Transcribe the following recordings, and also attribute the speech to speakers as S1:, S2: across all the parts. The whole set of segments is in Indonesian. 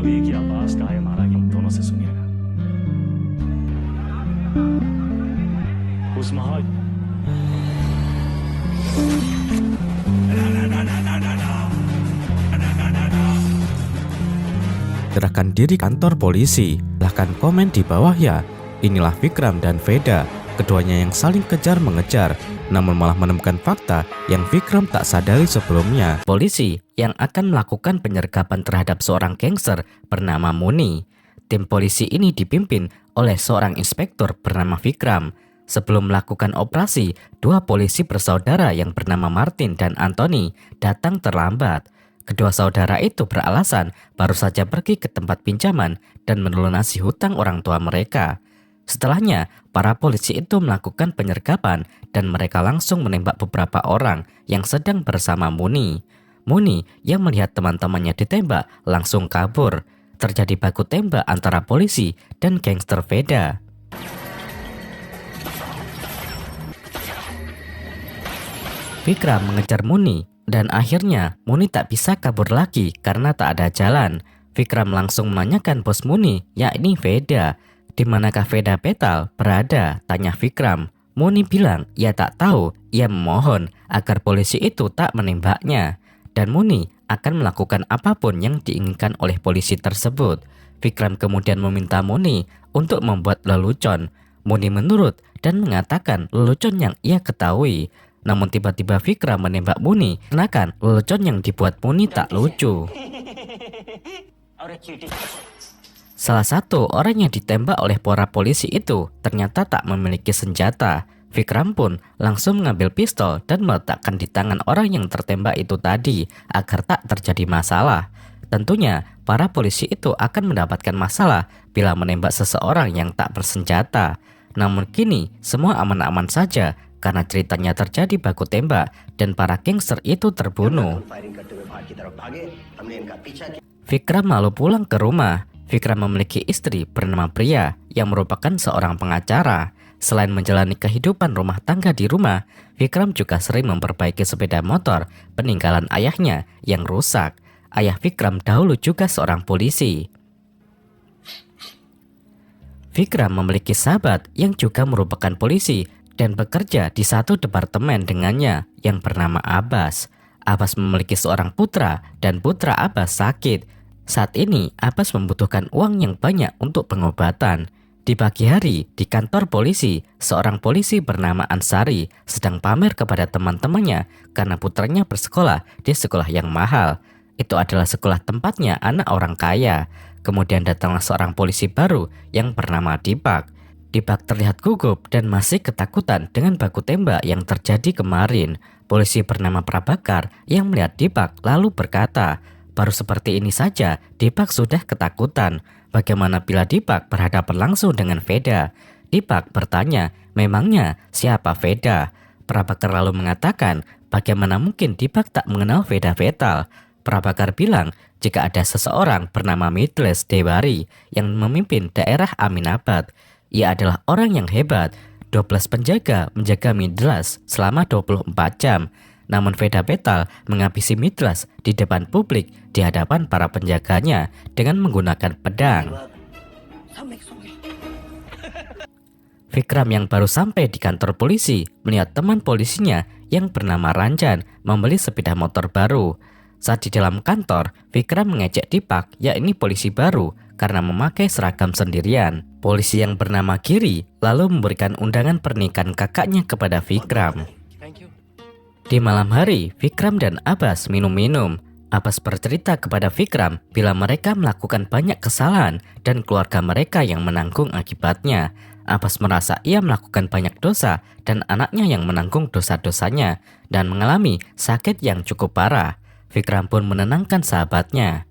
S1: अभी क्या पास का है मारा इन दोनों से सुनिएगा उस महा
S2: Serahkan diri kantor polisi. Silahkan komen di bawah ya. Inilah Vikram dan Veda. Keduanya yang saling kejar-mengejar, namun malah menemukan fakta yang Vikram tak sadari sebelumnya. Polisi yang akan melakukan penyergapan terhadap seorang gangster bernama Muni. Tim polisi ini dipimpin oleh seorang inspektur bernama Vikram. Sebelum melakukan operasi, dua polisi bersaudara yang bernama Martin dan Anthony datang terlambat. Kedua saudara itu beralasan baru saja pergi ke tempat pinjaman dan melunasi hutang orang tua mereka. Setelahnya, para polisi itu melakukan penyergapan dan mereka langsung menembak beberapa orang yang sedang bersama Muni. Muni yang melihat teman-temannya ditembak langsung kabur. Terjadi baku tembak antara polisi dan gangster Veda. Vikram mengejar Muni dan akhirnya Muni tak bisa kabur lagi karena tak ada jalan. Vikram langsung menanyakan bos Muni, yakni Veda. Di manakah Veda Petal berada? Tanya Vikram. Muni bilang ia tak tahu. Ia memohon agar polisi itu tak menembaknya. Dan Muni akan melakukan apapun yang diinginkan oleh polisi tersebut. Vikram kemudian meminta Muni untuk membuat lelucon. Muni menurut dan mengatakan lelucon yang ia ketahui. Namun tiba-tiba Vikram menembak Muni, kenakan lelucon yang dibuat Muni tak lucu. Salah satu orang yang ditembak oleh para polisi itu ternyata tak memiliki senjata. Vikram pun langsung mengambil pistol dan meletakkan di tangan orang yang tertembak itu tadi agar tak terjadi masalah. Tentunya para polisi itu akan mendapatkan masalah bila menembak seseorang yang tak bersenjata. Namun kini semua aman-aman saja karena ceritanya terjadi baku tembak dan para gangster itu terbunuh. Vikram lalu pulang ke rumah. Vikram memiliki istri bernama Priya yang merupakan seorang pengacara. Selain menjalani kehidupan rumah tangga di rumah, Vikram juga sering memperbaiki sepeda motor peninggalan ayahnya yang rusak. Ayah Vikram dahulu juga seorang polisi. Vikram memiliki sahabat yang juga merupakan polisi dan bekerja di satu departemen dengannya yang bernama Abbas. Abbas memiliki seorang putra dan putra Abbas sakit. Saat ini Abbas membutuhkan uang yang banyak untuk pengobatan. Di pagi hari di kantor polisi, seorang polisi bernama Ansari sedang pamer kepada teman-temannya karena putranya bersekolah di sekolah yang mahal. Itu adalah sekolah tempatnya anak orang kaya. Kemudian datanglah seorang polisi baru yang bernama Deepak. Deepak terlihat gugup dan masih ketakutan dengan baku tembak yang terjadi kemarin. Polisi bernama Prabakar yang melihat Deepak lalu berkata, baru seperti ini saja Deepak sudah ketakutan. Bagaimana bila Deepak berhadapan langsung dengan Veda? Deepak bertanya, memangnya siapa Veda? Prabakar lalu mengatakan, bagaimana mungkin Deepak tak mengenal Veda Petal? Prabakar bilang, jika ada seseorang bernama Midles Dewari yang memimpin daerah Aminabad, ia adalah orang yang hebat. 12 penjaga menjaga Midlas selama 24 jam. Namun Veda Petal menghabisi Midlas di depan publik di hadapan para penjaganya dengan menggunakan pedang. Vikram yang baru sampai di kantor polisi melihat teman polisinya yang bernama Ranjan membeli sepeda motor baru. Saat di dalam kantor, Vikram mengejek Deepak, yakni polisi baru, karena memakai seragam sendirian. Polisi yang bernama Giri lalu memberikan undangan pernikahan kakaknya kepada Vikram. Di malam hari, Vikram dan Abbas minum-minum. Abbas bercerita kepada Vikram bila mereka melakukan banyak kesalahan dan keluarga mereka yang menanggung akibatnya. Abbas merasa ia melakukan banyak dosa dan anaknya yang menanggung dosa-dosanya dan mengalami sakit yang cukup parah. Vikram pun menenangkan sahabatnya.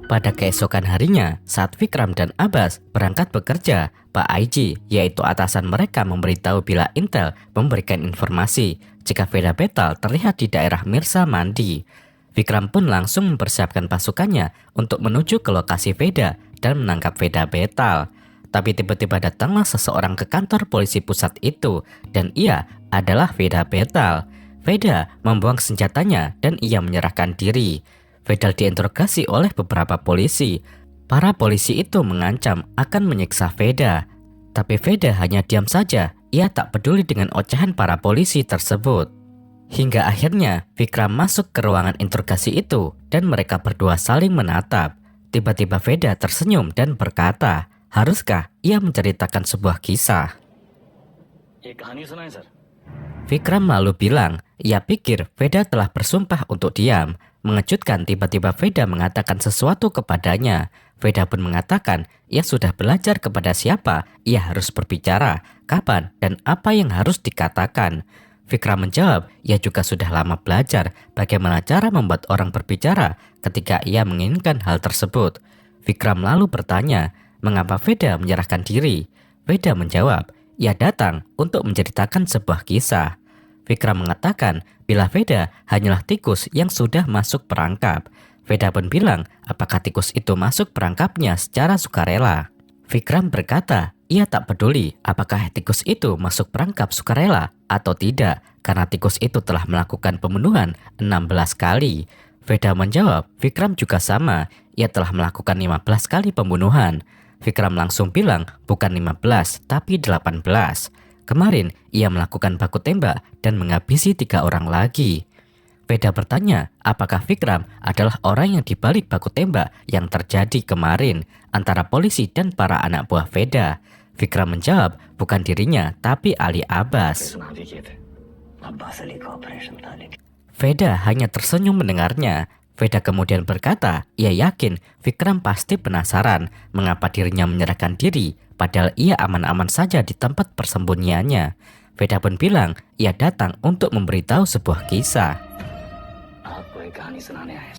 S2: Pada keesokan harinya, saat Vikram dan Abbas berangkat bekerja, Pak IG, yaitu atasan mereka, memberitahu bila Intel memberikan informasi jika Veda Petal terlihat di daerah Mirsa Mandi. Vikram pun langsung mempersiapkan pasukannya untuk menuju ke lokasi Veda dan menangkap Veda Petal. Tapi tiba-tiba datanglah seseorang ke kantor polisi pusat itu dan ia adalah Veda Petal. Veda membuang senjatanya dan ia menyerahkan diri. Vedal diinterogasi oleh beberapa polisi. Para polisi itu mengancam akan menyiksa Veda. Tapi Veda hanya diam saja. Ia tak peduli dengan ocehan para polisi tersebut. Hingga akhirnya Vikram masuk ke ruangan interogasi itu dan mereka berdua saling menatap. Tiba-tiba Veda tersenyum dan berkata, haruskah ia menceritakan sebuah kisah?
S1: ये कहानी सुनाए sir.
S2: Vikram lalu bilang, ia pikir Veda telah bersumpah untuk diam. Mengejutkan tiba-tiba Veda mengatakan sesuatu kepadanya. Veda pun mengatakan, ia sudah belajar kepada siapa ia harus berbicara, kapan dan apa yang harus dikatakan. Vikram menjawab, ia juga sudah lama belajar bagaimana cara membuat orang berbicara ketika ia menginginkan hal tersebut. Vikram lalu bertanya, mengapa Veda menyerahkan diri? Veda menjawab, ia datang untuk menceritakan sebuah kisah. Vikram mengatakan bila Veda hanyalah tikus yang sudah masuk perangkap. Veda pun bilang apakah tikus itu masuk perangkapnya secara sukarela. Vikram berkata ia tak peduli apakah tikus itu masuk perangkap sukarela atau tidak karena tikus itu telah melakukan pembunuhan 16 kali. Veda menjawab Vikram juga sama, ia telah melakukan 15 kali pembunuhan. Vikram langsung bilang bukan 15 tapi 18. Kemarin ia melakukan baku tembak dan menghabisi 3 orang lagi. Veda bertanya apakah Vikram adalah orang yang dibalik baku tembak yang terjadi kemarin antara polisi dan para anak buah Veda. Vikram menjawab bukan dirinya tapi Ali Abbas.
S1: सुना दीजिए थे अब्बास अली का ऑपरेशन था लेकिन
S2: Veda hanya tersenyum mendengarnya. Veda kemudian berkata, ia yakin Vikram pasti penasaran mengapa dirinya menyerahkan diri padahal ia aman-aman saja di tempat persembunyiannya. Veda pun bilang, ia datang untuk memberitahu sebuah kisah.
S1: आपको एक कहानी सुनाने आए।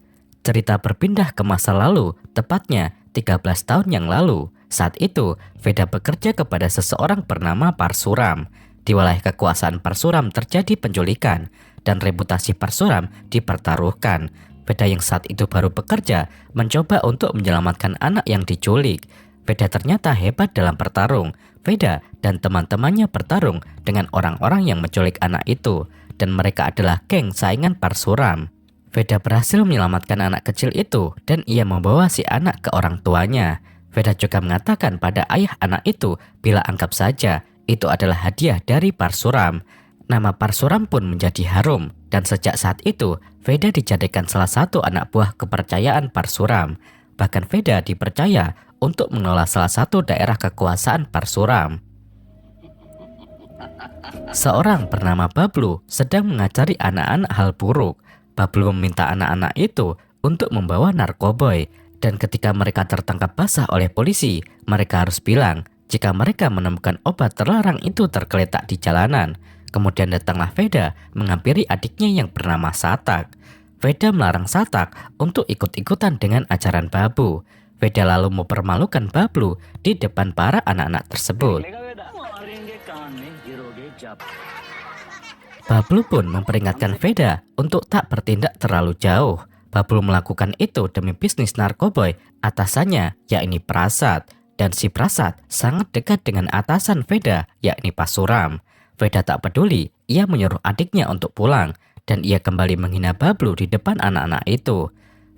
S2: Cerita berpindah ke masa lalu, tepatnya 13 tahun yang lalu. Saat itu, Veda bekerja kepada seseorang bernama Parsuram. Di wilayah kekuasaan Parsuram terjadi penculikan dan reputasi Parsuram dipertaruhkan. Veda yang saat itu baru bekerja mencoba untuk menyelamatkan anak yang diculik. Veda ternyata hebat dalam bertarung. Veda dan teman-temannya bertarung dengan orang-orang yang menculik anak itu dan mereka adalah geng saingan Parsuram. Veda berhasil menyelamatkan anak kecil itu dan ia membawa si anak ke orang tuanya. Veda juga mengatakan pada ayah anak itu bila anggap saja itu adalah hadiah dari Parsuram. Nama Parsuram pun menjadi harum dan sejak saat itu Veda dijadikan salah satu anak buah kepercayaan Parsuram. Bahkan Veda dipercaya untuk mengelola salah satu daerah kekuasaan Parsuram. Seorang bernama Bablu sedang mengajari anak-anak hal buruk. Bablu meminta anak-anak itu untuk membawa narkoboy dan ketika mereka tertangkap basah oleh polisi, mereka harus bilang jika mereka menemukan obat terlarang itu tergeletak di jalanan. Kemudian datanglah Veda menghampiri adiknya yang bernama Satak. Veda melarang Satak untuk ikut-ikutan dengan ajaran Babu. Veda lalu mempermalukan Bablu di depan para anak-anak tersebut.
S1: मारेंगे कान में गिरोगे जब
S2: Bablu pun memperingatkan Veda untuk tak bertindak terlalu jauh. Bablu melakukan itu demi bisnis narkoboy atasannya, yakni Prasad. Dan si Prasad sangat dekat dengan atasan Veda, yakni Parsuram. Veda tak peduli, ia menyuruh adiknya untuk pulang. Dan ia kembali menghina Bablu di depan anak-anak itu.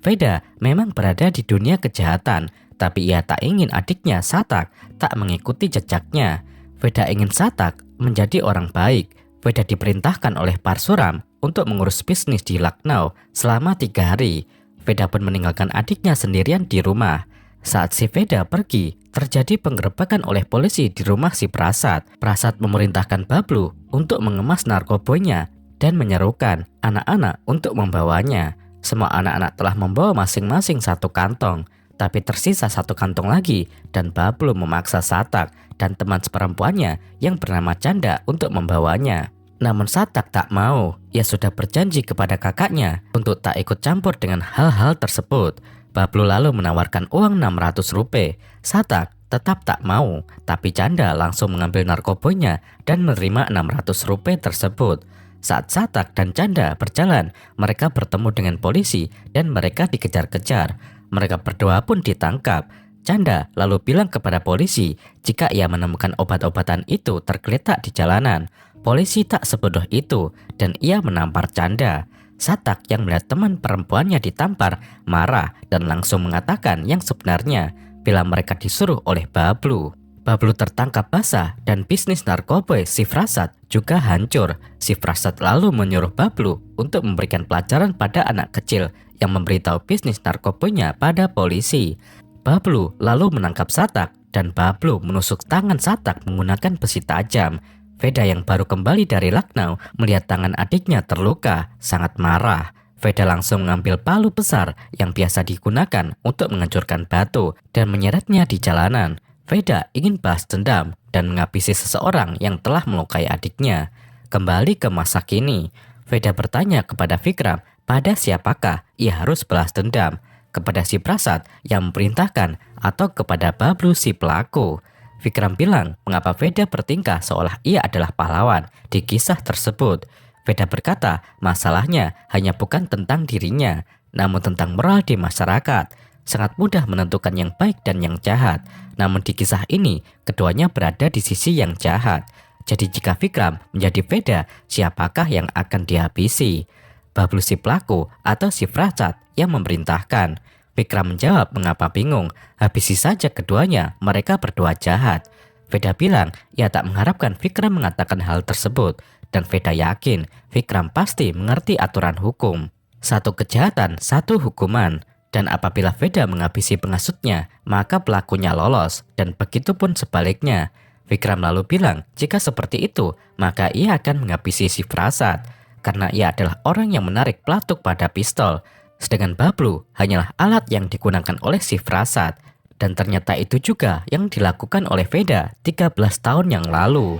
S2: Veda memang berada di dunia kejahatan, tapi ia tak ingin adiknya Satak tak mengikuti jejaknya. Veda ingin Satak menjadi orang baik. Veda diperintahkan oleh Parsuram untuk mengurus bisnis di Lucknow selama 3 hari. Veda pun meninggalkan adiknya sendirian di rumah. Saat si Veda pergi, terjadi penggerebekan oleh polisi di rumah si Prasad. Prasad memerintahkan Bablu untuk mengemas narkoboynya dan menyerukan anak-anak untuk membawanya. Semua anak-anak telah membawa masing-masing 1 kantong, tapi tersisa 1 kantong lagi dan Bablu memaksa Satak dan teman seperempuannya yang bernama Canda untuk membawanya. Namun Satak tak mau, ia sudah berjanji kepada kakaknya untuk tak ikut campur dengan hal-hal tersebut. Bablu lalu menawarkan uang 600 rupiah. Satak tetap tak mau, tapi Canda langsung mengambil narkoboynya dan menerima 600 rupiah tersebut. Saat Satak dan Canda berjalan, mereka bertemu dengan polisi dan mereka dikejar-kejar. Mereka berdua pun ditangkap. Canda lalu bilang kepada polisi jika ia menemukan obat-obatan itu tergeletak di jalanan. Polisi tak sebodoh itu dan ia menampar Canda. Satak yang melihat teman perempuannya ditampar marah dan langsung mengatakan yang sebenarnya bila mereka disuruh oleh Bablu. Bablu tertangkap basah dan bisnis narkoba si Frasat juga hancur. Si Frasat lalu menyuruh Bablu untuk memberikan pelajaran pada anak kecil yang memberitahu bisnis narkobanya pada polisi. Bablu lalu menangkap Satak dan Bablu menusuk tangan Satak menggunakan besi tajam. Veda yang baru kembali dari Lucknow melihat tangan adiknya terluka, sangat marah. Veda langsung mengambil palu besar yang biasa digunakan untuk menghancurkan batu dan menyeretnya di jalanan. Veda ingin balas dendam dan menghabisi seseorang yang telah melukai adiknya. Kembali ke masa kini, Veda bertanya kepada Vikram pada siapakah ia harus balas dendam, kepada si Prasad yang memerintahkan atau kepada Bablu si pelaku. Vikram bilang mengapa Veda bertingkah seolah ia adalah pahlawan di kisah tersebut. Veda berkata masalahnya hanya bukan tentang dirinya, namun tentang moral di masyarakat. Sangat mudah menentukan yang baik dan yang jahat, namun di kisah ini keduanya berada di sisi yang jahat. Jadi jika Vikram menjadi Veda, siapakah yang akan dihabisi? Bablu si pelaku atau si Prasad yang memerintahkan? Vikram menjawab mengapa bingung, habisi saja keduanya, mereka berdua jahat. Veda bilang ia tak mengharapkan Vikram mengatakan hal tersebut, dan Veda yakin Vikram pasti mengerti aturan hukum. Satu kejahatan, satu hukuman. Dan apabila Veda menghabisi pengasuhnya, maka pelakunya lolos, dan begitu pun sebaliknya. Vikram lalu bilang jika seperti itu, maka ia akan menghabisi si Prasad, karena ia adalah orang yang menarik pelatuk pada pistol. Sedangkan Bablu hanyalah alat yang digunakan oleh si Prasad. Dan ternyata itu juga yang dilakukan oleh Veda 13 tahun yang lalu.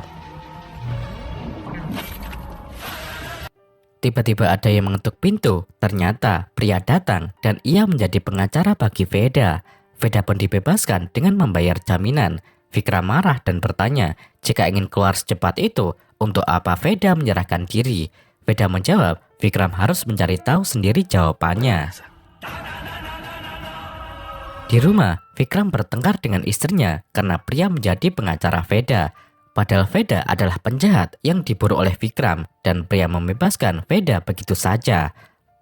S2: Tiba-tiba ada yang mengetuk pintu. Ternyata pria datang dan ia menjadi pengacara bagi Veda. Veda pun dibebaskan dengan membayar jaminan. Vikram marah dan bertanya jika ingin keluar secepat itu, untuk apa Veda menyerahkan diri. Veda menjawab Vikram harus mencari tahu sendiri jawabannya. Di rumah, Vikram bertengkar dengan istrinya karena pria menjadi pengacara Veda. Padahal Veda adalah penjahat yang diburu oleh Vikram dan pria membebaskan Veda begitu saja.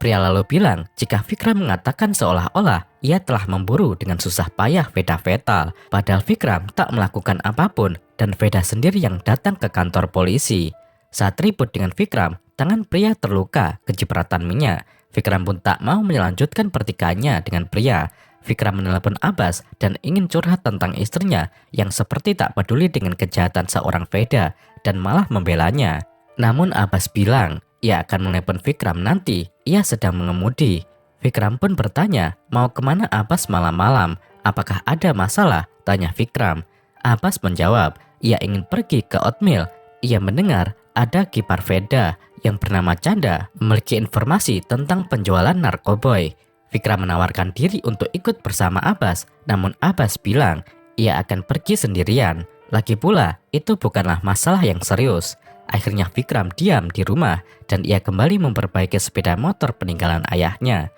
S2: Pria lalu bilang jika Vikram mengatakan seolah-olah ia telah memburu dengan susah payah Veda fatal. Padahal Vikram tak melakukan apapun dan Veda sendiri yang datang ke kantor polisi. Saat ribut dengan Vikram, tangan pria terluka kecipratan minyak. Vikram pun tak mau melanjutkan pertikaiannya dengan pria. Vikram menelepon Abbas dan ingin curhat tentang istrinya yang seperti tak peduli dengan kejahatan seorang Veda dan malah membelanya. Namun Abbas bilang ia akan menelepon Vikram nanti ia sedang mengemudi. Vikram pun bertanya mau kemana Abbas malam-malam, apakah ada masalah, tanya Vikram. Abbas menjawab ia ingin pergi ke Oatmeal. Ia mendengar ada kiper Veda yang bernama Chanda memiliki informasi tentang penjualan narkoboy. Vikram menawarkan diri untuk ikut bersama Abbas, namun Abbas bilang ia akan pergi sendirian. Lagi pula, itu bukanlah masalah yang serius. Akhirnya Vikram diam di rumah dan ia kembali memperbaiki sepeda motor peninggalan ayahnya.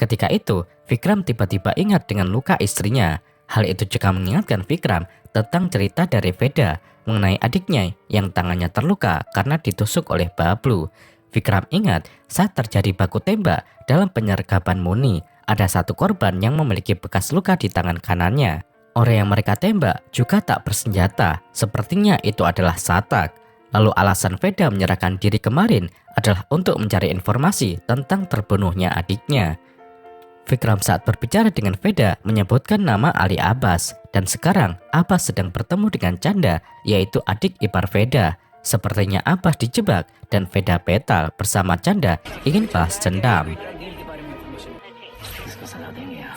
S2: Ketika itu, Vikram tiba-tiba ingat dengan luka istrinya. Hal itu juga mengingatkan Vikram tentang cerita dari Veda mengenai adiknya yang tangannya terluka karena ditusuk oleh Bablu. Vikram ingat saat terjadi baku tembak dalam penyergapan Muni, ada satu korban yang memiliki bekas luka di tangan kanannya. Orang yang mereka tembak juga tak bersenjata, sepertinya itu adalah Satak. Lalu alasan Veda menyerahkan diri kemarin adalah untuk mencari informasi tentang terbunuhnya adiknya. Vikram saat berbicara dengan Veda menyebutkan nama Ali Abbas, dan sekarang Abbas sedang bertemu dengan Chanda, yaitu adik ipar Veda. Sepertinya Abbas dijebak dan Veda petal bersama Chanda ingin balas dendam.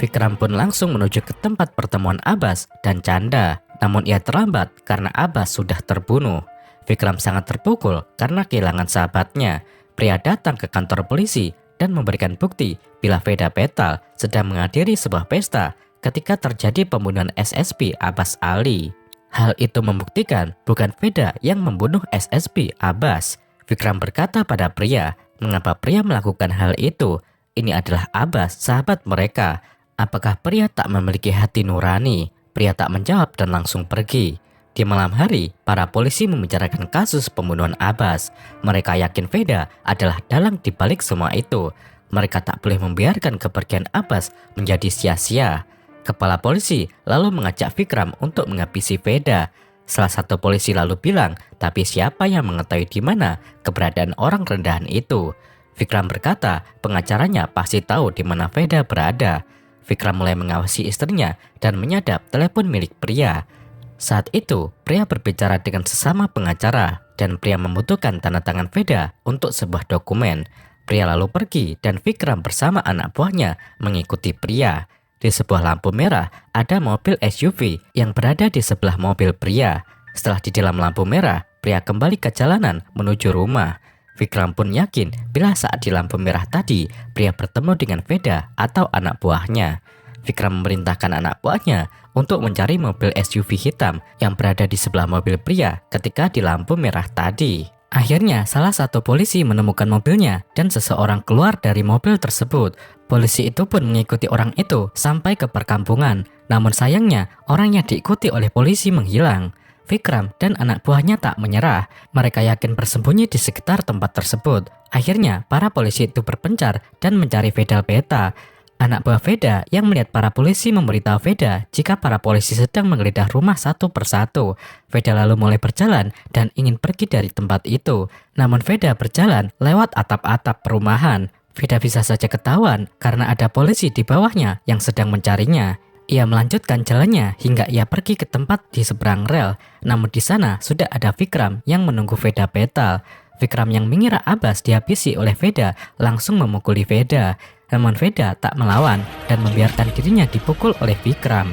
S2: Vikram pun langsung menuju ke tempat pertemuan Abbas dan Chanda, namun ia terlambat karena Abbas sudah terbunuh. Vikram sangat terpukul karena kehilangan sahabatnya. Pria datang ke kantor polisi dan memberikan bukti bila Veda petal sedang menghadiri sebuah pesta ketika terjadi pembunuhan SSP Abbas Ali. Hal itu membuktikan bukan Veda yang membunuh SSP Abbas. Vikram berkata pada pria, mengapa pria melakukan hal itu? Ini adalah Abbas, sahabat mereka. Apakah pria tak memiliki hati nurani? Pria tak menjawab dan langsung pergi. Di malam hari, para polisi membicarakan kasus pembunuhan Abbas. Mereka yakin Veda adalah dalang di balik semua itu. Mereka tak boleh membiarkan kepergian Abbas menjadi sia-sia. Kepala polisi lalu mengajak Vikram untuk menghabisi Veda. Salah satu polisi lalu bilang, tapi siapa yang mengetahui di mana keberadaan orang rendahan itu? Vikram berkata, pengacaranya pasti tahu di mana Veda berada. Vikram mulai mengawasi istrinya dan menyadap telepon milik pria. Saat itu, pria berbicara dengan sesama pengacara dan pria membutuhkan tanda tangan Veda untuk sebuah dokumen. Pria lalu pergi dan Vikram bersama anak buahnya mengikuti pria. Di sebuah lampu merah, ada mobil SUV yang berada di sebelah mobil pria. Setelah di dalam lampu merah, pria kembali ke jalanan menuju rumah. Vikram pun yakin bila saat di lampu merah tadi, pria bertemu dengan Veda atau anak buahnya. Vikram memerintahkan anak buahnya untuk mencari mobil SUV hitam yang berada di sebelah mobil pria ketika di lampu merah tadi. Akhirnya, salah satu polisi menemukan mobilnya dan seseorang keluar dari mobil tersebut. Polisi itu pun mengikuti orang itu sampai ke perkampungan. Namun sayangnya, orang yang diikuti oleh polisi menghilang. Vikram dan anak buahnya tak menyerah. Mereka yakin bersembunyi di sekitar tempat tersebut. Akhirnya, para polisi itu berpencar dan mencari Vedal Beta. Anak buah Veda yang melihat para polisi memberitahu Veda jika para polisi sedang menggeledah rumah satu persatu. Veda lalu mulai berjalan dan ingin pergi dari tempat itu. Namun Veda berjalan lewat atap-atap perumahan. Veda bisa saja ketahuan karena ada polisi di bawahnya yang sedang mencarinya. Ia melanjutkan jalannya hingga ia pergi ke tempat di seberang rel. Namun di sana sudah ada Vikram yang menunggu Veda Betal. Vikram yang mengira Abbas dihabisi oleh Veda langsung memukuli Veda. Namun Veda tak melawan dan membiarkan dirinya dipukul oleh Vikram.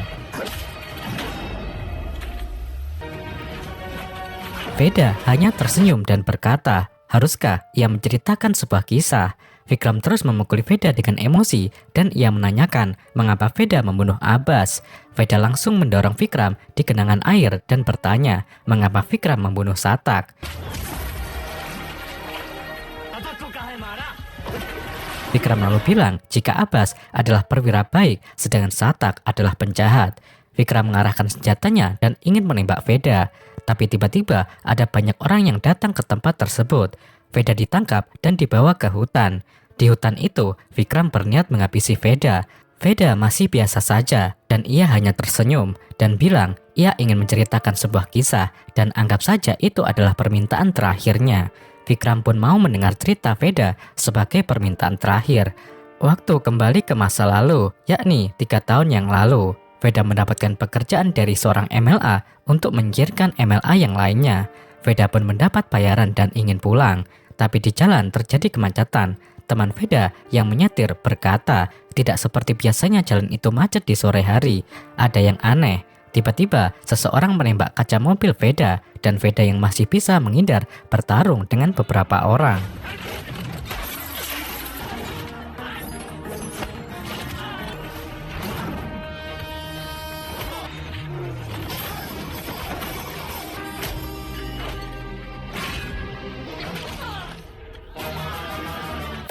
S2: Veda hanya tersenyum dan berkata, haruskah ia menceritakan sebuah kisah? Vikram terus memukuli Veda dengan emosi dan ia menanyakan mengapa Veda membunuh Abbas. Veda langsung mendorong Vikram di genangan air dan bertanya mengapa Vikram membunuh Satak. Vikram lalu bilang jika Abbas adalah perwira baik sedangkan Satak adalah penjahat. Vikram mengarahkan senjatanya dan ingin menembak Veda. Tapi tiba-tiba ada banyak orang yang datang ke tempat tersebut. Veda ditangkap dan dibawa ke hutan. Di hutan itu, Vikram berniat menghabisi Veda. Veda masih biasa saja dan ia hanya tersenyum dan bilang ia ingin menceritakan sebuah kisah dan anggap saja itu adalah permintaan terakhirnya. Vikram pun mau mendengar cerita Veda sebagai permintaan terakhir. Waktu kembali ke masa lalu, yakni 3 tahun yang lalu. Veda mendapatkan pekerjaan dari seorang MLA untuk menyingkirkan MLA yang lainnya. Veda pun mendapat bayaran dan ingin pulang. Tapi di jalan terjadi kemacetan. Teman Veda yang menyetir berkata, tidak seperti biasanya jalan itu macet di sore hari. Ada yang aneh. Tiba-tiba, seseorang menembak kaca mobil Veda dan Veda yang masih bisa menghindar bertarung dengan beberapa orang.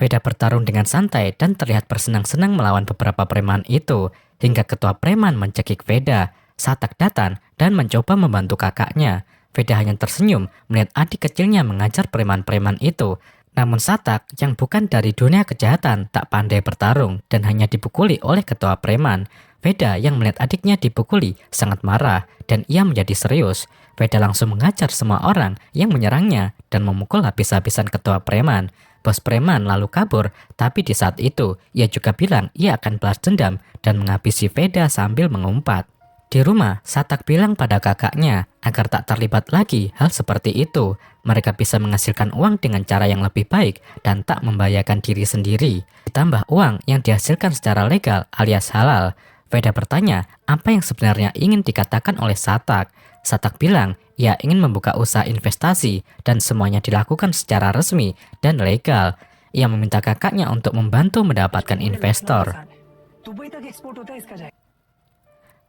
S2: Veda bertarung dengan santai dan terlihat bersenang-senang melawan beberapa preman itu, hingga ketua preman mencekik Veda. Satak datang dan mencoba membantu kakaknya. Veda hanya tersenyum melihat adik kecilnya mengajar preman-preman itu. Namun Satak yang bukan dari dunia kejahatan tak pandai bertarung dan hanya dipukuli oleh ketua preman. Veda yang melihat adiknya dipukuli sangat marah dan ia menjadi serius. Veda langsung mengajar semua orang yang menyerangnya dan memukul habis-habisan ketua preman. Bos preman lalu kabur, tapi di saat itu ia juga bilang ia akan balas dendam dan menghabisi Veda sambil mengumpat. Di rumah, Satak bilang pada kakaknya agar tak terlibat lagi hal seperti itu. Mereka bisa menghasilkan uang dengan cara yang lebih baik dan tak membahayakan diri sendiri. Ditambah uang yang dihasilkan secara legal alias halal. Veda bertanya apa yang sebenarnya ingin dikatakan oleh Satak. Satak bilang ia ingin membuka usaha investasi dan semuanya dilakukan secara resmi dan legal. Ia meminta kakaknya untuk membantu mendapatkan investor.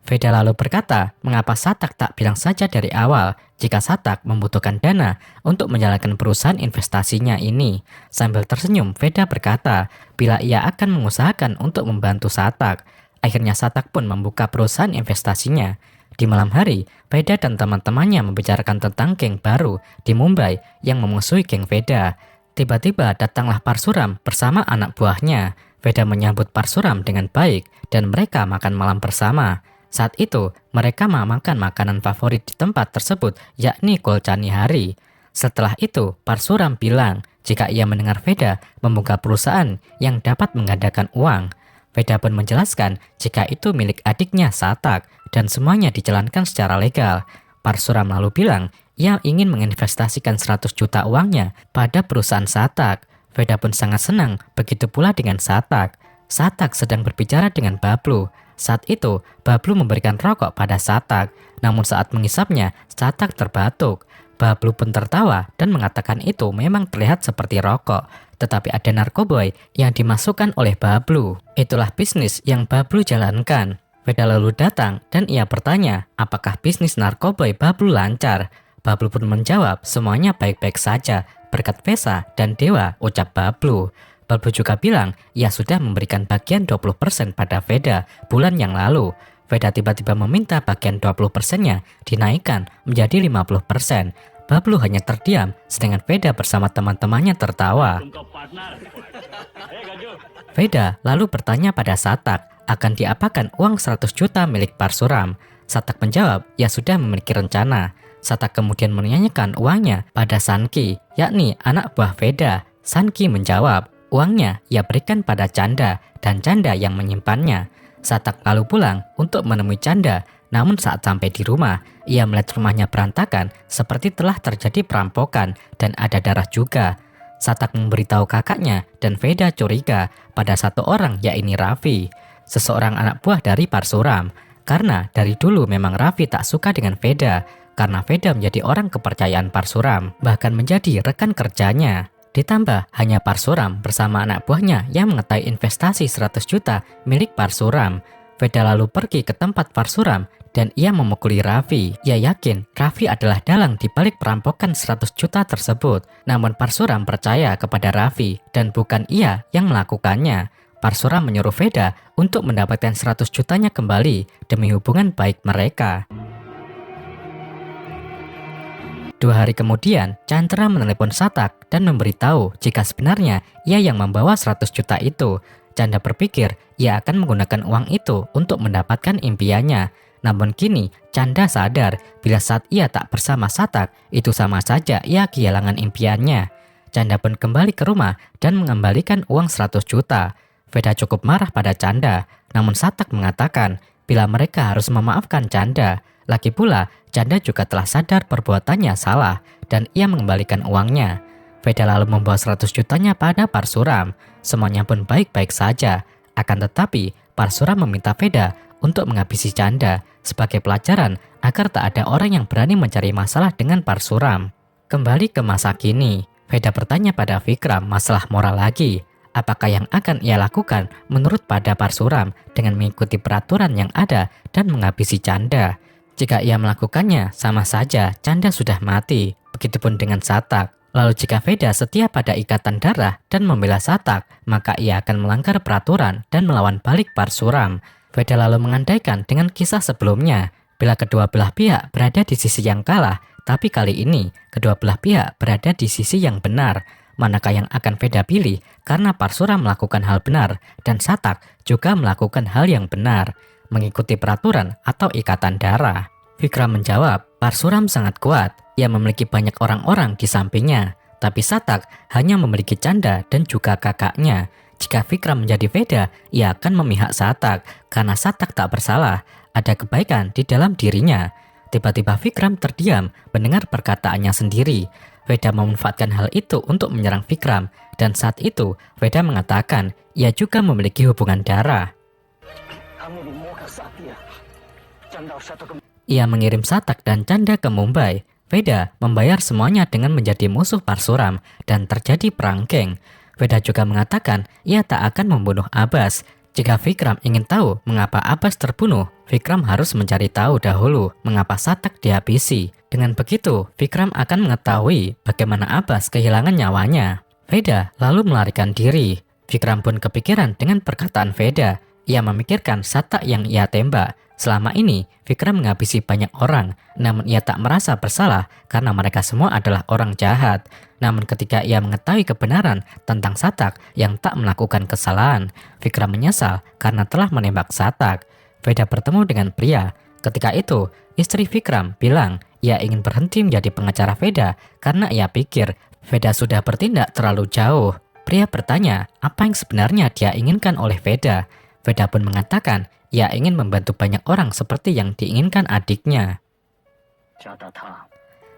S2: Veda lalu berkata, mengapa Satak tak bilang saja dari awal jika Satak membutuhkan dana untuk menjalankan perusahaan investasinya ini. Sambil tersenyum, Veda berkata, bila ia akan mengusahakan untuk membantu Satak. Akhirnya Satak pun membuka perusahaan investasinya. Di malam hari, Veda dan teman-temannya membicarakan tentang geng baru di Mumbai yang memusuhi geng Veda. Tiba-tiba datanglah Parsuram bersama anak buahnya. Veda menyambut Parsuram dengan baik dan mereka makan malam bersama. Saat itu, mereka memakan makanan favorit di tempat tersebut, yakni Golchani Hari. Setelah itu, Parsuram bilang jika ia mendengar Veda membuka perusahaan yang dapat menggandakan uang. Veda pun menjelaskan jika itu milik adiknya Satak dan semuanya dijalankan secara legal. Parsuram lalu bilang ia ingin menginvestasikan 100 juta uangnya pada perusahaan Satak. Veda pun sangat senang, begitu pula dengan Satak. Satak sedang berbicara dengan Bablu. Saat itu, Bablu memberikan rokok pada Satak. Namun saat mengisapnya, Satak terbatuk. Bablu pun tertawa dan mengatakan itu memang terlihat seperti rokok. Tetapi ada narkoboy yang dimasukkan oleh Bablu. Itulah bisnis yang Bablu jalankan. Veda lalu datang dan ia bertanya apakah bisnis narkoboy Bablu lancar. Bablu pun menjawab semuanya baik-baik saja berkat Vesa dan Dewa, ucap Bablu. Bablu juga bilang ia sudah memberikan bagian 20% pada Veda bulan yang lalu. Veda tiba-tiba meminta bagian 20%-nya dinaikkan menjadi 50%. Bablu hanya terdiam, sedangkan Veda bersama teman-temannya tertawa. Veda lalu bertanya pada Satak, akan diapakan uang 100 juta milik Parsuram? Satak menjawab, ia sudah memiliki rencana. Satak kemudian menyanyikan uangnya pada Sanki, yakni anak buah Veda. Sanki menjawab, uangnya ia berikan pada Chanda dan Chanda yang menyimpannya. Satak lalu pulang untuk menemui Chanda. Namun saat sampai di rumah, ia melihat rumahnya berantakan seperti telah terjadi perampokan dan ada darah juga. Satak memberitahu kakaknya dan Veda curiga pada satu orang, yakni Raffi, seseorang anak buah dari Parsuram. Karena dari dulu memang Raffi tak suka dengan Veda, karena Veda menjadi orang kepercayaan Parsuram, bahkan menjadi rekan kerjanya. Ditambah hanya Parsuram bersama anak buahnya yang mengetahui investasi 100 juta milik Parsuram. Veda lalu pergi ke tempat Parsuram dan ia memukuli Raffi. Ia yakin Raffi adalah dalang di balik perampokan 100 juta tersebut. Namun Parsuram percaya kepada Raffi dan bukan ia yang melakukannya. Parsuram menyuruh Veda untuk mendapatkan 100 jutanya kembali demi hubungan baik mereka. 2 hari kemudian, Chandra menelepon Satak dan memberitahu jika sebenarnya ia yang membawa 100 juta itu. Chanda berpikir ia akan menggunakan uang itu untuk mendapatkan impiannya. Namun kini Chanda sadar bila saat ia tak bersama Satak, itu sama saja ia kehilangan impiannya. Chanda pun kembali ke rumah dan mengembalikan uang 100 juta. Veda cukup marah pada Chanda, namun Satak mengatakan bila mereka harus memaafkan Chanda. Lagi pula, Chanda juga telah sadar perbuatannya salah dan ia mengembalikan uangnya. Veda lalu membawa 100 jutanya pada Parsuram. Semuanya pun baik-baik saja. Akan tetapi, Parsuram meminta Veda untuk menghabisi Chanda sebagai pelajaran agar tak ada orang yang berani mencari masalah dengan Parsuram. Kembali ke masa kini, Veda bertanya pada Vikram masalah moral lagi. Apakah yang akan ia lakukan menurut pada Parsuram dengan mengikuti peraturan yang ada dan menghabisi Chanda? Jika ia melakukannya, sama saja Chanda sudah mati. Begitupun dengan Satak. Lalu jika Veda setia pada ikatan darah dan membela Satak, maka ia akan melanggar peraturan dan melawan balik Parsuram. Veda lalu mengandaikan dengan kisah sebelumnya, bila kedua belah pihak berada di sisi yang kalah, tapi kali ini kedua belah pihak berada di sisi yang benar. Manakah yang akan Veda pilih karena Parsuram melakukan hal benar dan Satak juga melakukan hal yang benar, mengikuti peraturan atau ikatan darah? Vikram menjawab, Parsuram sangat kuat, ia memiliki banyak orang-orang di sampingnya, tapi Satak hanya memiliki Chanda dan juga kakaknya. Jika Vikram menjadi Veda, ia akan memihak Satak karena Satak tak bersalah, ada kebaikan di dalam dirinya. Tiba-tiba Vikram terdiam mendengar perkataannya sendiri. Veda memanfaatkan hal itu untuk menyerang Vikram, dan saat itu Veda mengatakan ia juga memiliki hubungan darah. Ia mengirim Satak dan Chanda ke Mumbai. Veda membayar semuanya dengan menjadi musuh Parsuram dan terjadi perang geng. Veda juga mengatakan ia tak akan membunuh Abbas. Jika Vikram ingin tahu mengapa Abbas terbunuh, Vikram harus mencari tahu dahulu mengapa Satak dihabisi. Dengan begitu, Vikram akan mengetahui bagaimana Abbas kehilangan nyawanya. Veda lalu melarikan diri. Vikram pun kepikiran dengan perkataan Veda. Ia memikirkan Satak yang ia tembak. Selama ini, Vikram menghabisi banyak orang, namun ia tak merasa bersalah karena mereka semua adalah orang jahat. Namun ketika ia mengetahui kebenaran tentang Satak yang tak melakukan kesalahan, Vikram menyesal karena telah menembak Satak. Veda bertemu dengan pria. Ketika itu, istri Vikram bilang ia ingin berhenti menjadi pengacara Veda karena ia pikir Veda sudah bertindak terlalu jauh. Pria bertanya apa yang sebenarnya dia inginkan oleh Veda. Veda pun mengatakan ia ingin membantu banyak orang seperti yang diinginkan adiknya.
S1: चाहता था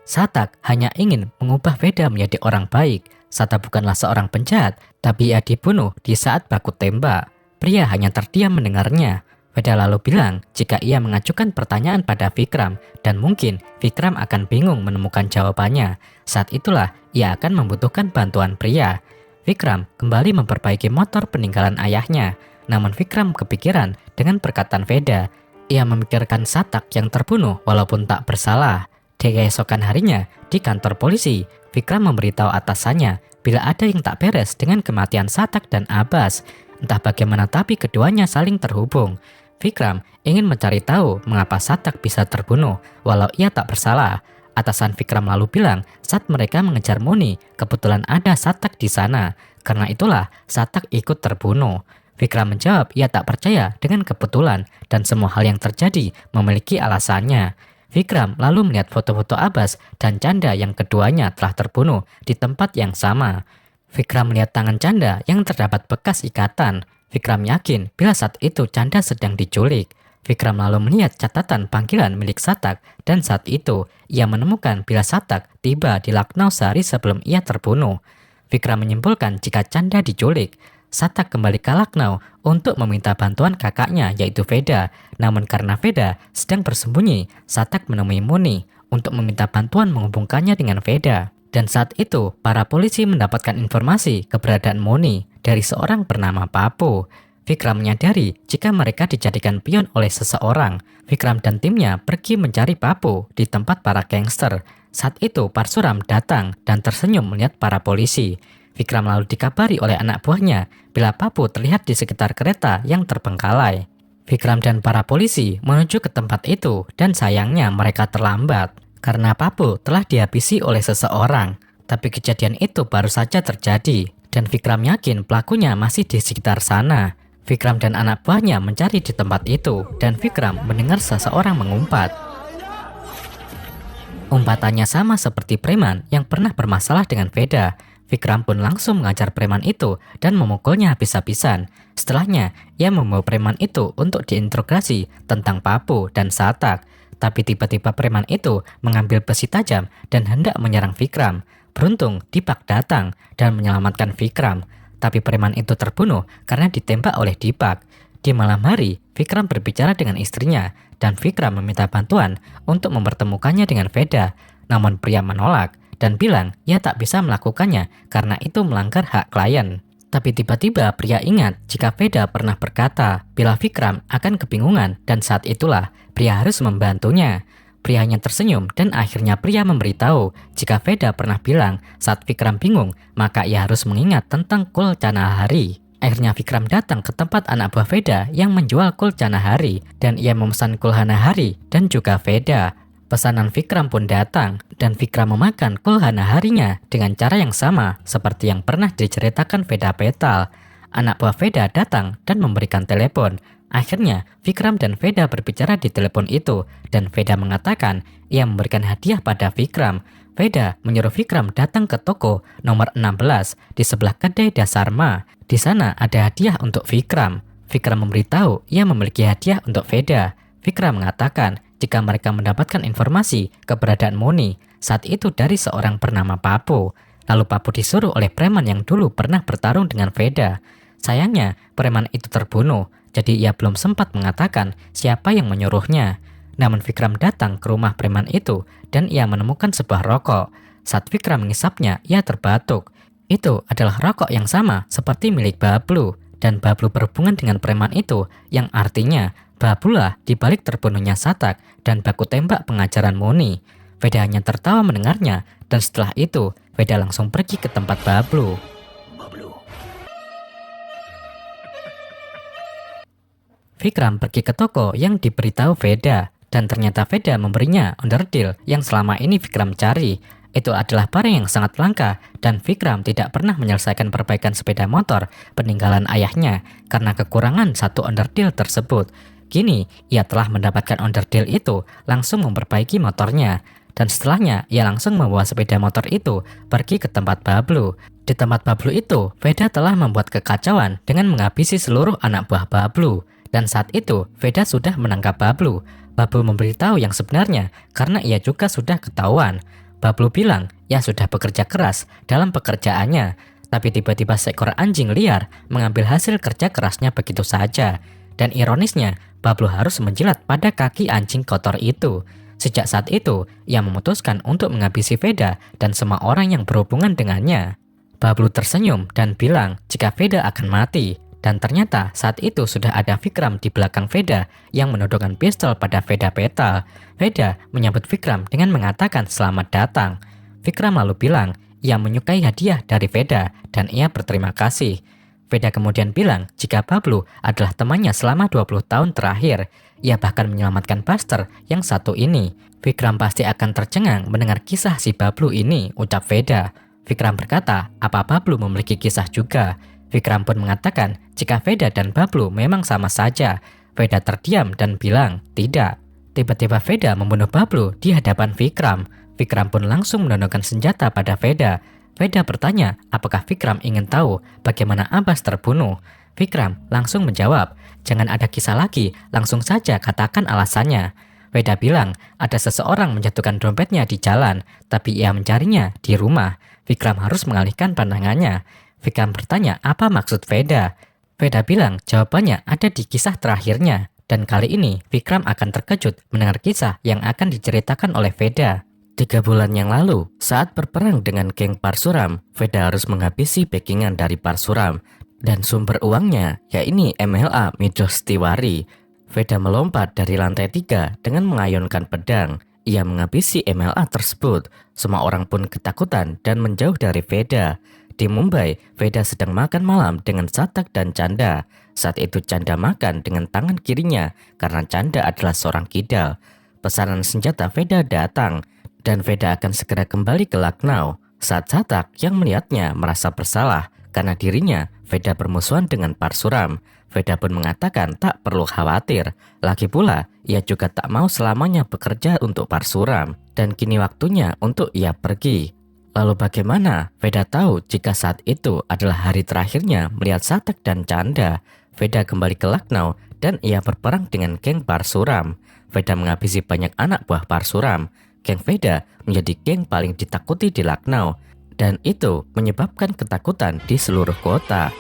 S2: Satak hanya ingin mengubah Veda menjadi orang baik. Satak bukanlah seorang penjahat, tapi ia dibunuh di saat baku tembak. Pria hanya terdiam mendengarnya. Veda lalu bilang jika ia mengajukan pertanyaan pada Vikram dan mungkin Vikram akan bingung menemukan jawabannya. Saat itulah ia akan membutuhkan bantuan pria. Vikram kembali memperbaiki motor peninggalan ayahnya. Namun Vikram kepikiran dengan perkataan Veda. Ia memikirkan Satak yang terbunuh walaupun tak bersalah. Di keesokan harinya, di kantor polisi, Vikram memberitahu atasannya bila ada yang tak beres dengan kematian Satak dan Abbas. Entah bagaimana tapi keduanya saling terhubung. Vikram ingin mencari tahu mengapa Satak bisa terbunuh walau ia tak bersalah. Atasan Vikram lalu bilang saat mereka mengejar Muni, kebetulan ada Satak di sana. Karena itulah Satak ikut terbunuh. Vikram menjawab ia tak percaya dengan kebetulan dan semua hal yang terjadi memiliki alasannya. Vikram lalu melihat foto-foto Abbas dan Chanda yang keduanya telah terbunuh di tempat yang sama. Vikram melihat tangan Chanda yang terdapat bekas ikatan. Vikram yakin bila saat itu Chanda sedang diculik. Vikram lalu melihat catatan panggilan milik Satak dan saat itu ia menemukan bila Satak tiba di Lucknow sehari sebelum ia terbunuh. Vikram menyimpulkan jika Chanda diculik, Satak kembali ke Lucknow untuk meminta bantuan kakaknya yaitu Veda. Namun karena Veda sedang bersembunyi, Satak menemui Muni untuk meminta bantuan menghubungkannya dengan Veda. Dan saat itu, para polisi mendapatkan informasi keberadaan Muni dari seorang bernama Papu. Vikram menyadari jika mereka dijadikan pion oleh seseorang. Vikram dan timnya pergi mencari Papu di tempat para gangster. Saat itu Parsuram datang dan tersenyum melihat para polisi. Vikram lalu dikabari oleh anak buahnya bila Papu terlihat di sekitar kereta yang terbengkalai. Vikram dan para polisi menuju ke tempat itu dan sayangnya mereka terlambat karena Papu telah dihabisi oleh seseorang. Tapi kejadian itu baru saja terjadi dan Vikram yakin pelakunya masih di sekitar sana. Vikram dan anak buahnya mencari di tempat itu dan Vikram mendengar seseorang mengumpat. Umpatannya sama seperti preman yang pernah bermasalah dengan Veda. Vikram pun langsung mengajar preman itu dan memukulnya habis-habisan. Setelahnya, ia membawa preman itu untuk diinterogasi tentang Papu dan Satak. Tapi tiba-tiba preman itu mengambil besi tajam dan hendak menyerang Vikram. Beruntung, Dipak datang dan menyelamatkan Vikram. Tapi preman itu terbunuh karena ditembak oleh Dipak. Di malam hari, Vikram berbicara dengan istrinya dan Vikram meminta bantuan untuk mempertemukannya dengan Veda. Namun pria menolak dan bilang ia tak bisa melakukannya karena itu melanggar hak klien. Tapi tiba-tiba pria ingat jika Veda pernah berkata bila Vikram akan kebingungan dan saat itulah pria harus membantunya. Pria hanya tersenyum dan akhirnya pria memberitahu jika Veda pernah bilang saat Vikram bingung maka ia harus mengingat tentang Kul Chanahari. Akhirnya Vikram datang ke tempat anak buah Veda yang menjual Kul Chanahari dan ia memesan Kul Chanahari dan juga Veda. Pesanan Vikram pun datang dan Vikram memakan Kul Chanaharinya dengan cara yang sama seperti yang pernah diceritakan Veda Petal. Anak buah Veda datang dan memberikan telepon. Akhirnya Vikram dan Veda berbicara di telepon itu dan Veda mengatakan ia memberikan hadiah pada Vikram. Veda menyuruh Vikram datang ke toko nomor 16 di sebelah kedai Dasarma. Di sana ada hadiah untuk Vikram. Vikram memberitahu ia memiliki hadiah untuk Veda. Vikram mengatakan jika mereka mendapatkan informasi keberadaan Muni saat itu dari seorang bernama Papu. Lalu Papu disuruh oleh preman yang dulu pernah bertarung dengan Veda. Sayangnya preman itu terbunuh, jadi ia belum sempat mengatakan siapa yang menyuruhnya. Namun Vikram datang ke rumah preman itu dan ia menemukan sebuah rokok. Saat Vikram mengisapnya, ia terbatuk. Itu adalah rokok yang sama seperti milik Bablu. Dan Bablu berhubungan dengan preman itu yang artinya Bablulah dibalik terbunuhnya Satak dan baku tembak pengajaran Muni. Veda hanya tertawa mendengarnya dan setelah itu Veda langsung pergi ke tempat Bablu.
S1: Bablu
S2: Vikram pergi ke toko yang diberitahu Veda, dan ternyata Veda memberinya onderdil yang selama ini Vikram cari. Itu adalah barang yang sangat langka, dan Vikram tidak pernah menyelesaikan perbaikan sepeda motor peninggalan ayahnya karena kekurangan satu onderdil tersebut. Kini, ia telah mendapatkan onderdil itu, langsung memperbaiki motornya. Dan setelahnya, ia langsung membawa sepeda motor itu pergi ke tempat Bablu. Di tempat Bablu itu, Veda telah membuat kekacauan dengan menghabisi seluruh anak buah Bablu. Dan saat itu, Veda sudah menangkap Bablu. Bablu memberitahu yang sebenarnya karena ia juga sudah ketahuan. Bablu bilang ia sudah bekerja keras dalam pekerjaannya, tapi tiba-tiba seekor anjing liar mengambil hasil kerja kerasnya begitu saja. Dan ironisnya, Bablu harus menjilat pada kaki anjing kotor itu. Sejak saat itu, ia memutuskan untuk menghabisi Veda dan semua orang yang berhubungan dengannya. Bablu tersenyum dan bilang jika Veda akan mati. Dan ternyata saat itu sudah ada Vikram di belakang Veda yang menodongkan pistol pada Veda Petal. Veda menyambut Vikram dengan mengatakan selamat datang. Vikram lalu bilang ia menyukai hadiah dari Veda dan ia berterima kasih. Veda kemudian bilang jika Bablu adalah temannya selama 20 tahun terakhir. Ia bahkan menyelamatkan Buster yang satu ini. Vikram pasti akan tercengang mendengar kisah si Bablu ini, ucap Veda. Vikram berkata apa Bablu memiliki kisah juga. Vikram pun mengatakan jika Veda dan Bablu memang sama saja. Veda terdiam dan bilang tidak. Tiba-tiba Veda membunuh Bablu di hadapan Vikram. Vikram pun langsung menodongkan senjata pada Veda. Veda bertanya apakah Vikram ingin tahu bagaimana Abbas terbunuh. Vikram langsung menjawab, jangan ada kisah lagi, langsung saja katakan alasannya. Veda bilang ada seseorang menjatuhkan dompetnya di jalan, tapi ia mencarinya di rumah. Vikram harus mengalihkan pandangannya. Vikram bertanya apa maksud Veda. Veda bilang jawabannya ada di kisah terakhirnya. Dan kali ini Vikram akan terkejut mendengar kisah yang akan diceritakan oleh Veda. 3 bulan yang lalu, saat berperang dengan geng Parsuram, Veda harus menghabisi backingan dari Parsuram. Dan sumber uangnya, yaitu MLA Midos Tiwari. Veda melompat dari lantai 3 dengan mengayunkan pedang. Ia menghabisi MLA tersebut. Semua orang pun ketakutan dan menjauh dari Veda. Di Mumbai, Veda sedang makan malam dengan Satak dan Chanda. Saat itu Chanda makan dengan tangan kirinya karena Chanda adalah seorang kidal. Pesanan senjata Veda datang dan Veda akan segera kembali ke Lucknow. Saat Satak yang melihatnya merasa bersalah karena dirinya Veda bermusuhan dengan Parsuram. Veda pun mengatakan tak perlu khawatir. Lagi pula, ia juga tak mau selamanya bekerja untuk Parsuram dan kini waktunya untuk ia pergi. Lalu bagaimana Veda tahu jika saat itu adalah hari terakhirnya melihat Satak dan Chanda? Veda kembali ke Lucknow dan ia berperang dengan geng Parsuram. Veda menghabisi banyak anak buah Parsuram. Geng Veda menjadi geng paling ditakuti di Lucknow dan itu menyebabkan ketakutan di seluruh kota.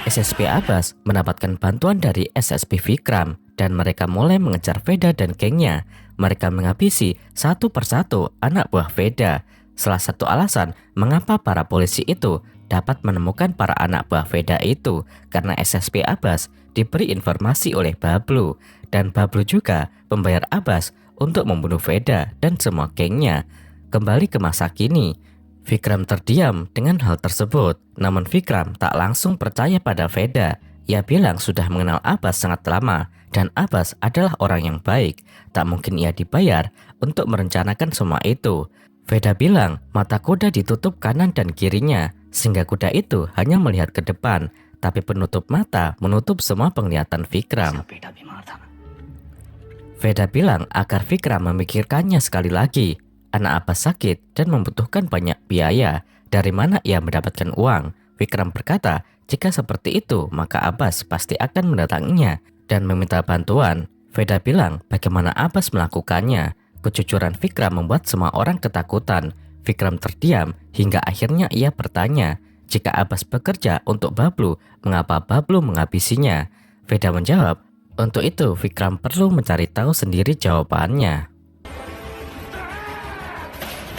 S2: SSP Abbas mendapatkan bantuan dari SSP Vikram dan mereka mulai mengejar Veda dan gengnya. Mereka menghabisi satu persatu anak buah Veda. Salah satu alasan mengapa para polisi itu dapat menemukan para anak buah Veda itu karena SSP Abbas diberi informasi oleh Bablu dan Bablu juga membayar Abbas untuk membunuh Veda dan semua gengnya. Kembali ke masa kini, Vikram terdiam dengan hal tersebut, namun Vikram tak langsung percaya pada Veda. Ia bilang sudah mengenal Abbas sangat lama dan Abbas adalah orang yang baik. Tak mungkin ia dibayar untuk merencanakan semua itu. Veda bilang mata kuda ditutup kanan dan kirinya sehingga kuda itu hanya melihat ke depan, tapi penutup mata menutup semua penglihatan Vikram. Veda bilang agar Vikram memikirkannya sekali lagi. Anak Abbas sakit dan membutuhkan banyak biaya. Dari mana ia mendapatkan uang? Vikram berkata, jika seperti itu, maka Abbas pasti akan mendatanginya dan meminta bantuan. Veda bilang, bagaimana Abbas melakukannya? Kejujuran Vikram membuat semua orang ketakutan. Vikram terdiam hingga akhirnya ia bertanya, jika Abbas bekerja untuk Bablu, mengapa Bablu menghabisinya? Veda menjawab, untuk itu Vikram perlu mencari tahu sendiri jawabannya.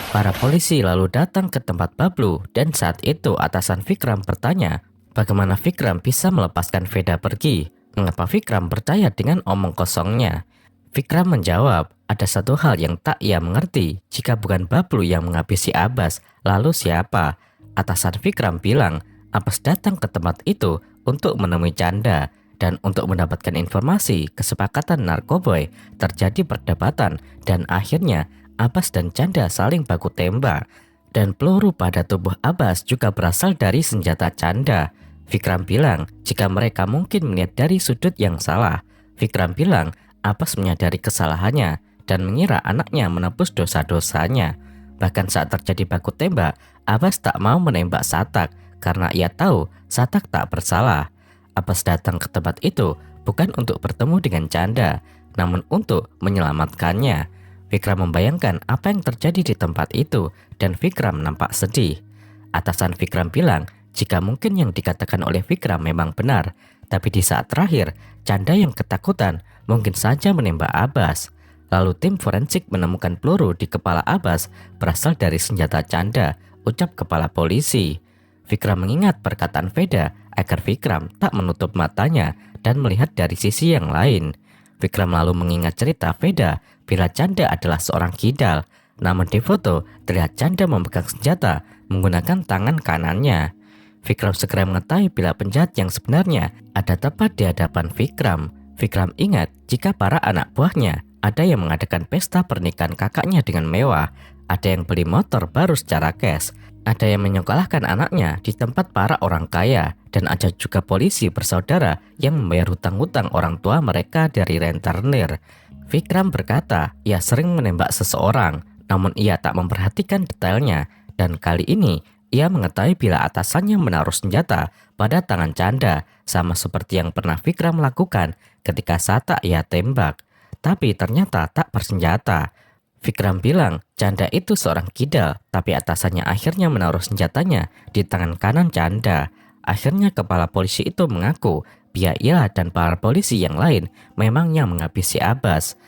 S2: Para polisi lalu datang ke tempat Bablu dan saat itu atasan Vikram bertanya, Bagaimana Vikram bisa melepaskan Veda pergi? Mengapa Vikram percaya dengan omong kosongnya? Vikram menjawab, ada satu hal yang tak ia mengerti. Jika bukan Bablu yang menghabisi Abbas, lalu siapa? Atasan Vikram bilang, Abbas datang ke tempat itu untuk menemui Chanda. Dan untuk mendapatkan informasi, kesepakatan narkoboy, terjadi perdebatan, dan akhirnya Abbas dan Chanda saling baku tembak. Dan peluru pada tubuh Abbas juga berasal dari senjata Chanda. Vikram bilang, jika mereka mungkin melihat dari sudut yang salah. Vikram bilang, Abbas menyadari kesalahannya dan mengira anaknya menebus dosa-dosanya. Bahkan saat terjadi baku tembak, Abbas tak mau menembak Satak karena ia tahu Satak tak bersalah. Abbas datang ke tempat itu bukan untuk bertemu dengan Chanda, namun untuk menyelamatkannya. Vikram membayangkan apa yang terjadi di tempat itu dan Vikram nampak sedih. Atasan Vikram bilang, jika mungkin yang dikatakan oleh Vikram memang benar, tapi di saat terakhir, Chanda yang ketakutan mungkin saja menembak Abbas. Lalu tim forensik menemukan peluru di kepala Abbas berasal dari senjata Chanda, ucap kepala polisi. Vikram mengingat perkataan Veda agar Vikram tak menutup matanya dan melihat dari sisi yang lain. Vikram lalu mengingat cerita Veda bila Chanda adalah seorang kidal, namun di foto terlihat Chanda memegang senjata menggunakan tangan kanannya. Vikram segera mengetahui bila penjahat yang sebenarnya ada tepat di hadapan Vikram. Vikram ingat jika para anak buahnya ada yang mengadakan pesta pernikahan kakaknya dengan mewah, ada yang beli motor baru secara cash, ada yang menyekolahkan anaknya di tempat para orang kaya, dan ada juga polisi bersaudara yang membayar hutang-hutang orang tua mereka dari rentenir. Vikram berkata ia sering menembak seseorang, namun ia tak memperhatikan detailnya, dan kali ini ia mengetahui bila atasannya menaruh senjata pada tangan Chanda, sama seperti yang pernah Vikram lakukan ketika Satak ia tembak. Tapi ternyata tak bersenjata. Vikram bilang Chanda itu seorang kidal, tapi atasannya akhirnya menaruh senjatanya di tangan kanan Chanda. Akhirnya kepala polisi itu mengaku ia dan para polisi yang lain memang yang menghabisi Abbas.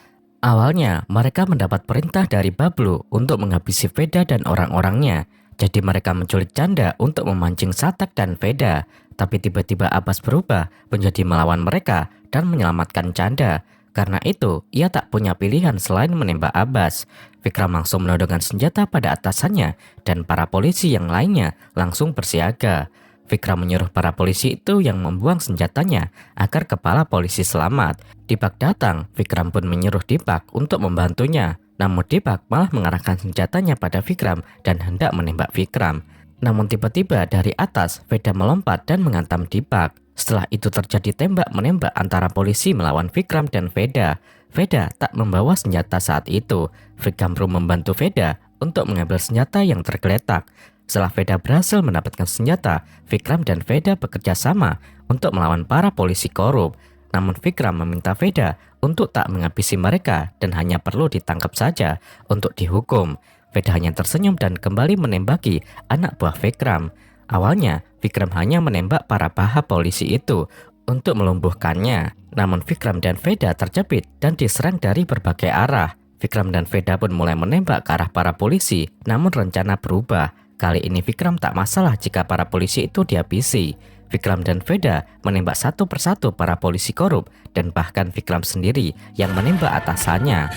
S2: Awalnya mereka mendapat perintah dari Bablu untuk menghabisi Veda dan orang-orangnya. Jadi mereka menculik Chanda untuk memancing Satak dan Veda. Tapi tiba-tiba Abbas berubah menjadi melawan mereka dan menyelamatkan Chanda. Karena itu, ia tak punya pilihan selain menembak Abbas. Vikram langsung menodongkan senjata pada atasannya dan para polisi yang lainnya langsung bersiaga. Vikram menyuruh para polisi itu yang membuang senjatanya agar kepala polisi selamat. Deepak datang, Vikram pun menyuruh Deepak untuk membantunya. Namun Deepak malah mengarahkan senjatanya pada Vikram dan hendak menembak Vikram. Namun tiba-tiba dari atas, Veda melompat dan menghantam Deepak. Setelah itu terjadi tembak-menembak antara polisi melawan Vikram dan Veda. Veda tak membawa senjata saat itu. Vikram pun membantu Veda untuk mengambil senjata yang tergeletak. Setelah Veda berhasil mendapatkan senjata, Vikram dan Veda bekerja sama untuk melawan para polisi korup. Namun Vikram meminta Veda untuk tak menghabisi mereka dan hanya perlu ditangkap saja untuk dihukum. Veda hanya tersenyum dan kembali menembaki anak buah Vikram. Awalnya, Vikram hanya menembak para paha polisi itu untuk melumpuhkannya. Namun Vikram dan Veda terjepit dan diserang dari berbagai arah. Vikram dan Veda pun mulai menembak ke arah para polisi, namun rencana berubah. Kali ini Vikram tak masalah jika para polisi itu dihabisi. Vikram dan Veda menembak satu persatu para polisi korup dan bahkan Vikram sendiri yang menembak atasannya.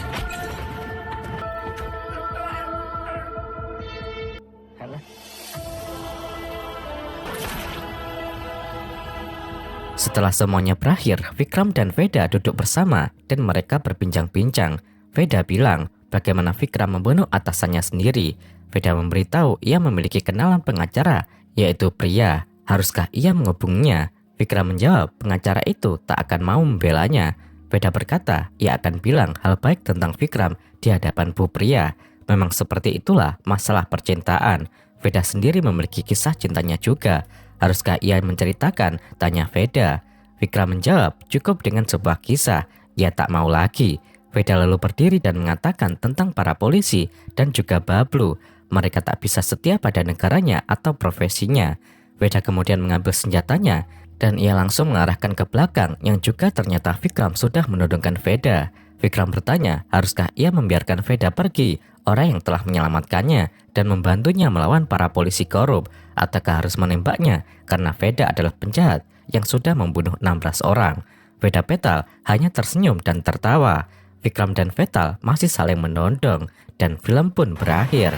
S2: Setelah semuanya berakhir, Vikram dan Veda duduk bersama dan mereka berbincang-bincang. Veda bilang bagaimana Vikram membunuh atasannya sendiri. Veda memberitahu ia memiliki kenalan pengacara, yaitu pria. Haruskah ia menghubunginya? Vikram menjawab pengacara itu tak akan mau membelanya. Veda berkata ia akan bilang hal baik tentang Vikram di hadapan Bu Pria. Memang seperti itulah masalah percintaan. Veda sendiri memiliki kisah cintanya juga. Haruskah ia menceritakan? Tanya Veda. Vikram menjawab cukup dengan sebuah kisah. Ia tak mau lagi. Veda lalu berdiri dan mengatakan tentang para polisi dan juga Bablu. Mereka tak bisa setia pada negaranya atau profesinya. Veda kemudian mengambil senjatanya dan ia langsung mengarahkan ke belakang yang juga ternyata Vikram sudah menodongkan Veda. Vikram bertanya haruskah ia membiarkan Veda pergi orang yang telah menyelamatkannya dan membantunya melawan para polisi korup, ataukah harus menembaknya karena Veda adalah penjahat yang sudah membunuh 16 orang? Veda Petal hanya tersenyum dan tertawa. Vikram dan Vetal masih saling menondong dan film pun berakhir.